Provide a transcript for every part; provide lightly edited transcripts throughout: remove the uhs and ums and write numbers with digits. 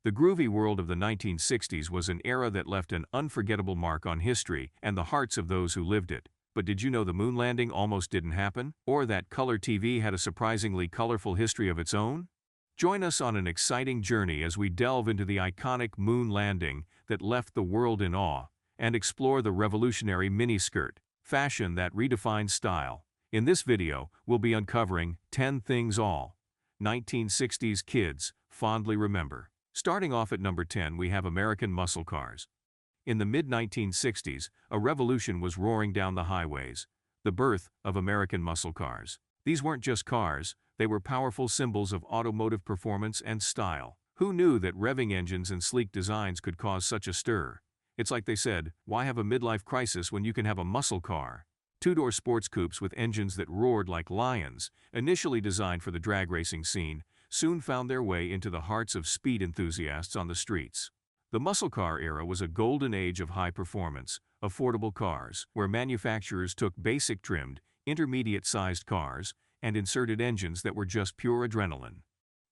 The groovy world of the 1960s was an era that left an unforgettable mark on history and the hearts of those who lived it. But did you know the moon landing almost didn't happen? Or that color TV had a surprisingly colorful history of its own? Join us on an exciting journey as we delve into the iconic moon landing that left the world in awe and explore the revolutionary miniskirt, fashion that redefined style. In this video, we'll be uncovering 10 things all 1960s kids fondly remember. Starting off at number 10, we have American muscle cars. In the mid-1960s, a revolution was roaring down the highways, the birth of American muscle cars. These weren't just cars, they were powerful symbols of automotive performance and style. Who knew that revving engines and sleek designs could cause such a stir? It's like they said, why have a midlife crisis when you can have a muscle car? Two-door sports coupes with engines that roared like lions, initially designed for the drag racing scene, soon found their way into the hearts of speed enthusiasts on the streets. The muscle car era was a golden age of high-performance, affordable cars, where manufacturers took basic-trimmed, intermediate-sized cars and inserted engines that were just pure adrenaline.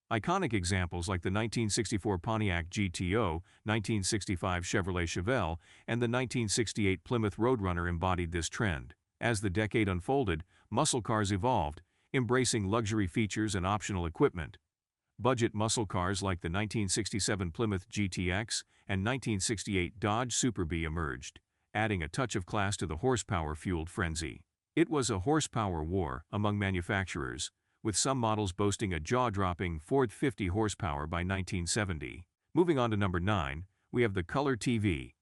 Iconic examples like the 1964 Pontiac GTO, 1965 Chevrolet Chevelle, and the 1968 Plymouth Roadrunner embodied this trend. As the decade unfolded, muscle cars evolved, embracing luxury features and optional equipment. Budget muscle cars like the 1967 Plymouth GTX and 1968 Dodge Super Bee emerged, adding a touch of class to the horsepower-fueled frenzy. It was a horsepower war among manufacturers, with some models boasting a jaw-dropping 450 horsepower by 1970. Moving on to number 9, we have the color TV.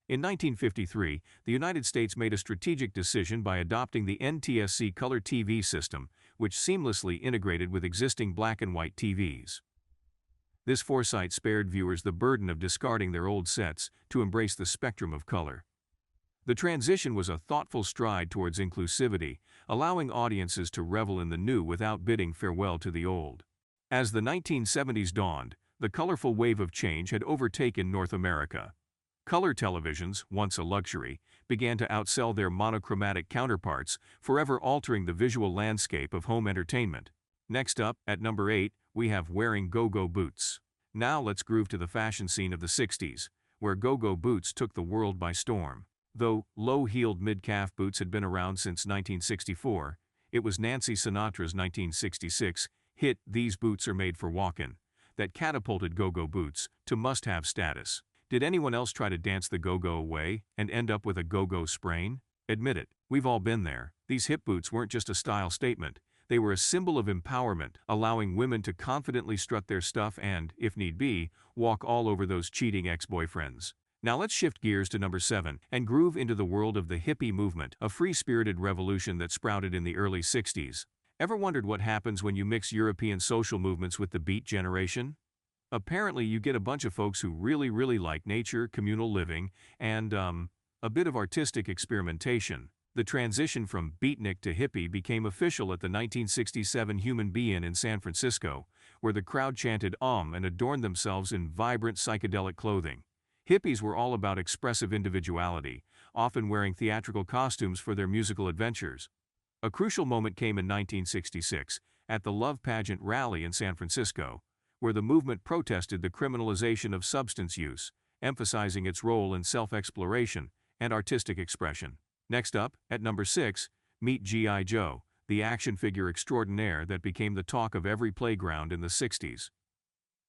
In 1953, the United States made a strategic decision by adopting the NTSC color TV system, which seamlessly integrated with existing black and white TVs. This foresight spared viewers the burden of discarding their old sets to embrace the spectrum of color. The transition was a thoughtful stride towards inclusivity, allowing audiences to revel in the new without bidding farewell to the old. As the 1970s dawned, the colorful wave of change had overtaken North America. Color televisions, once a luxury, began to outsell their monochromatic counterparts, forever altering the visual landscape of home entertainment. Next up, at number 8, we have wearing go-go boots. Now let's groove to the fashion scene of the 60s, where go-go boots took the world by storm. Though low-heeled mid-calf boots had been around since 1964, it was Nancy Sinatra's 1966 hit "These Boots Are Made for Walkin'" that catapulted go-go boots to must-have status. Did anyone else try to dance the go-go away and end up with a go-go sprain? Admit it, we've all been there. These hip boots weren't just a style statement, they were a symbol of empowerment, allowing women to confidently strut their stuff and, if need be, walk all over those cheating ex-boyfriends. Now let's shift gears to number 7 and groove into the world of the hippie movement, a free-spirited revolution that sprouted in the early 60s. Ever wondered what happens when you mix European social movements with the Beat Generation? Apparently, you get a bunch of folks who really like nature, communal living, and, a bit of artistic experimentation. The transition from beatnik to hippie became official at the 1967 Human Be-In in San Francisco, where the crowd chanted and adorned themselves in vibrant psychedelic clothing. Hippies were all about expressive individuality, often wearing theatrical costumes for their musical adventures. A crucial moment came in 1966, at the Love Pageant rally in San Francisco, where the movement protested the criminalization of substance use, emphasizing its role in self-exploration and artistic expression. Next up, at number 6, meet G.I. Joe, the action figure extraordinaire that became the talk of every playground in the 60s.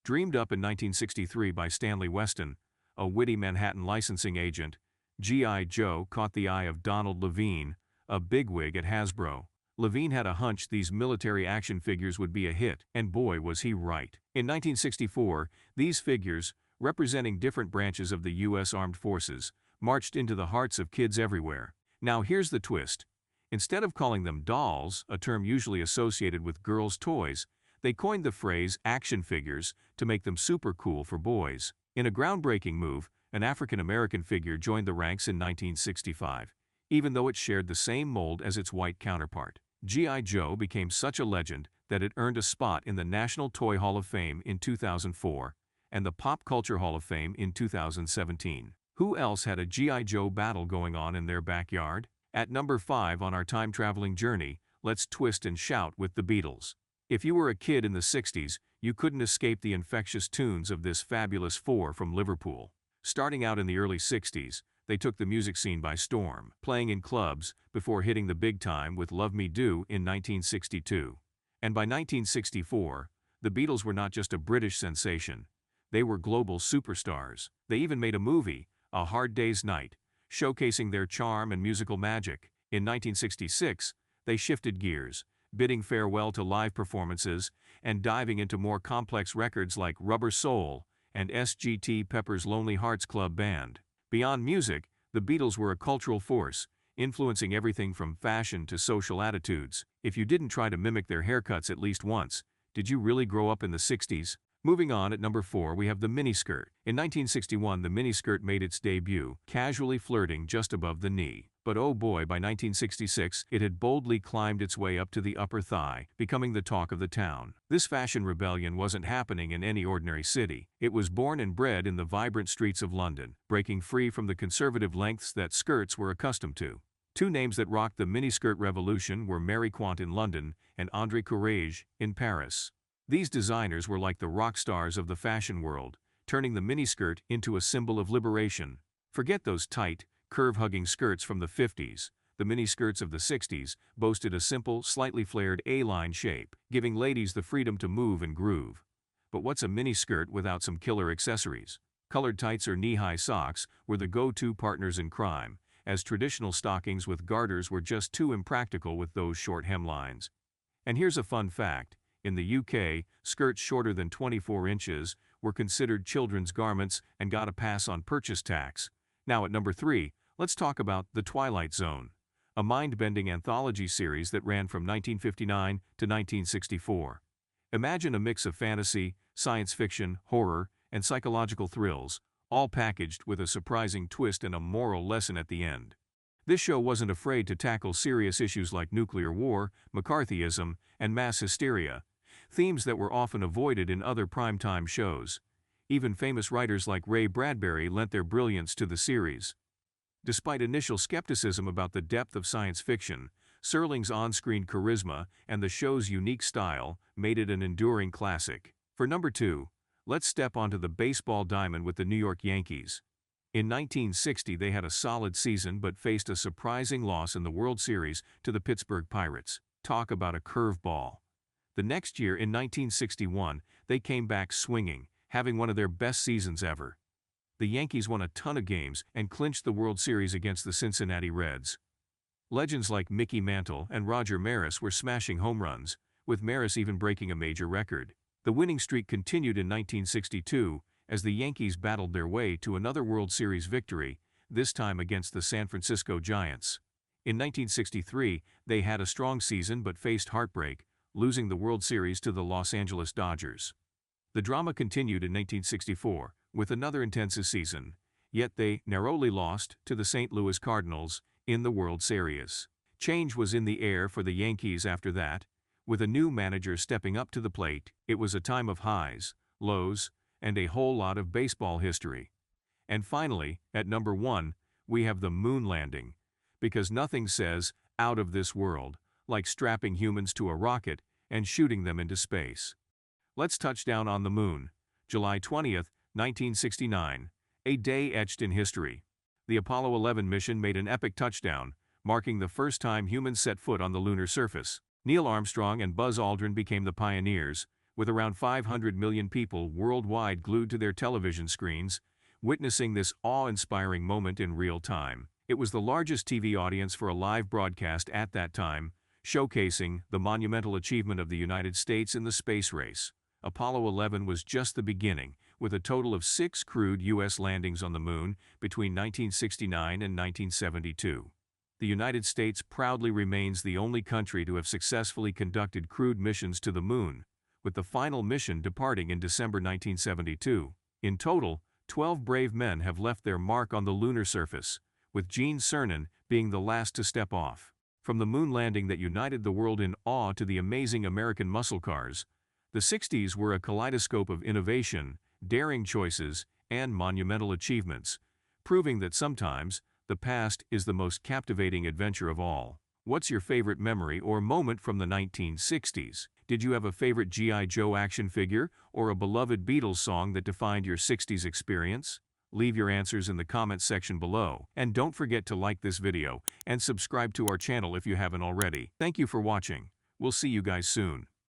Dreamed up in 1963 by Stanley Weston, a witty Manhattan licensing agent, G.I. Joe caught the eye of Donald Levine, a bigwig at Hasbro. Levine had a hunch these military action figures would be a hit, and boy was he right. In 1964, these figures, representing different branches of the U.S. Armed Forces, marched into the hearts of kids everywhere. Now here's the twist. Instead of calling them dolls, a term usually associated with girls' toys, they coined the phrase action figures to make them super cool for boys. In a groundbreaking move, an African-American figure joined the ranks in 1965, even though it shared the same mold as its white counterpart. G.I. Joe became such a legend that it earned a spot in the National Toy Hall of Fame in 2004 and the Pop Culture Hall of Fame in 2017. Who else had a G.I. Joe battle going on in their backyard? At number 5 on our time-traveling journey, let's twist and shout with the Beatles. If you were a kid in the 60s, you couldn't escape the infectious tunes of this fabulous four from Liverpool. Starting out in the early 60s, they took the music scene by storm, playing in clubs before hitting the big time with Love Me Do in 1962. And by 1964, the Beatles were not just a British sensation, they were global superstars. They even made a movie, A Hard Day's Night, showcasing their charm and musical magic. In 1966, they shifted gears, bidding farewell to live performances and diving into more complex records like Rubber Soul and S.G.T. Pepper's Lonely Hearts Club Band. Beyond music, the Beatles were a cultural force, influencing everything from fashion to social attitudes. If you didn't try to mimic their haircuts at least once, did you really grow up in the 60s? Moving on, at number 4 we have the miniskirt. In 1961, the miniskirt made its debut, casually flirting just above the knee. But oh boy, by 1966, it had boldly climbed its way up to the upper thigh, becoming the talk of the town. This fashion rebellion wasn't happening in any ordinary city. It was born and bred in the vibrant streets of London, breaking free from the conservative lengths that skirts were accustomed to. Two names that rocked the miniskirt revolution were Mary Quant in London and André Courrèges in Paris. These designers were like the rock stars of the fashion world, turning the miniskirt into a symbol of liberation. Forget those tight, curve-hugging skirts from the 50s. The miniskirts of the 60s boasted a simple, slightly flared A-line shape, giving ladies the freedom to move and groove. But what's a miniskirt without some killer accessories? Colored tights or knee-high socks were the go-to partners in crime, as traditional stockings with garters were just too impractical with those short hemlines. And here's a fun fact. In the UK, skirts shorter than 24 inches were considered children's garments and got a pass on purchase tax. Now at number 3, let's talk about The Twilight Zone, a mind-bending anthology series that ran from 1959 to 1964. Imagine a mix of fantasy, science fiction, horror, and psychological thrills, all packaged with a surprising twist and a moral lesson at the end. This show wasn't afraid to tackle serious issues like nuclear war, McCarthyism, and mass hysteria, themes that were often avoided in other primetime shows. Even famous writers like Ray Bradbury lent their brilliance to the series. Despite initial skepticism about the depth of science fiction, Serling's on-screen charisma and the show's unique style made it an enduring classic. For number 2, let's step onto the baseball diamond with the New York Yankees. In 1960, they had a solid season but faced a surprising loss in the World Series to the Pittsburgh Pirates. Talk about a curveball. The next year, in 1961, they came back swinging, having one of their best seasons ever. The Yankees won a ton of games and clinched the World Series against the Cincinnati Reds. Legends like Mickey Mantle and Roger Maris were smashing home runs, with Maris even breaking a major record. The winning streak continued in 1962 as the Yankees battled their way to another World Series victory, this time against the San Francisco Giants. In 1963, they had a strong season but faced heartbreak, losing the World Series to the Los Angeles Dodgers. The drama continued in 1964, with another intense season, yet they narrowly lost to the St. Louis Cardinals in the World Series. Change was in the air for the Yankees after that, with a new manager stepping up to the plate. It was a time of highs, lows, and a whole lot of baseball history. And finally, at number 1, we have the moon landing, because nothing says out of this world like strapping humans to a rocket and shooting them into space. Let's touch down on the moon. July 20th, 1969, a day etched in history. The Apollo 11 mission made an epic touchdown, marking the first time humans set foot on the lunar surface. Neil Armstrong and Buzz Aldrin became the pioneers, with around 500 million people worldwide glued to their television screens, witnessing this awe-inspiring moment in real time. It was the largest TV audience for a live broadcast at that time, showcasing the monumental achievement of the United States in the space race. Apollo 11 was just the beginning, with a total of 6 crewed U.S. landings on the moon between 1969 and 1972. The United States proudly remains the only country to have successfully conducted crewed missions to the moon, with the final mission departing in December 1972. In total, 12 brave men have left their mark on the lunar surface, with Gene Cernan being the last to step off. From the moon landing that united the world in awe to the amazing American muscle cars, the 60s were a kaleidoscope of innovation, daring choices, and monumental achievements, proving that sometimes the past is the most captivating adventure of all. What's your favorite memory or moment from the 1960s? Did you have a favorite G.I. Joe action figure or a beloved Beatles song that defined your 60s experience? Leave your answers in the comments section below, and don't forget to like this video and subscribe to our channel if you haven't already. Thank you for watching. We'll see you guys soon.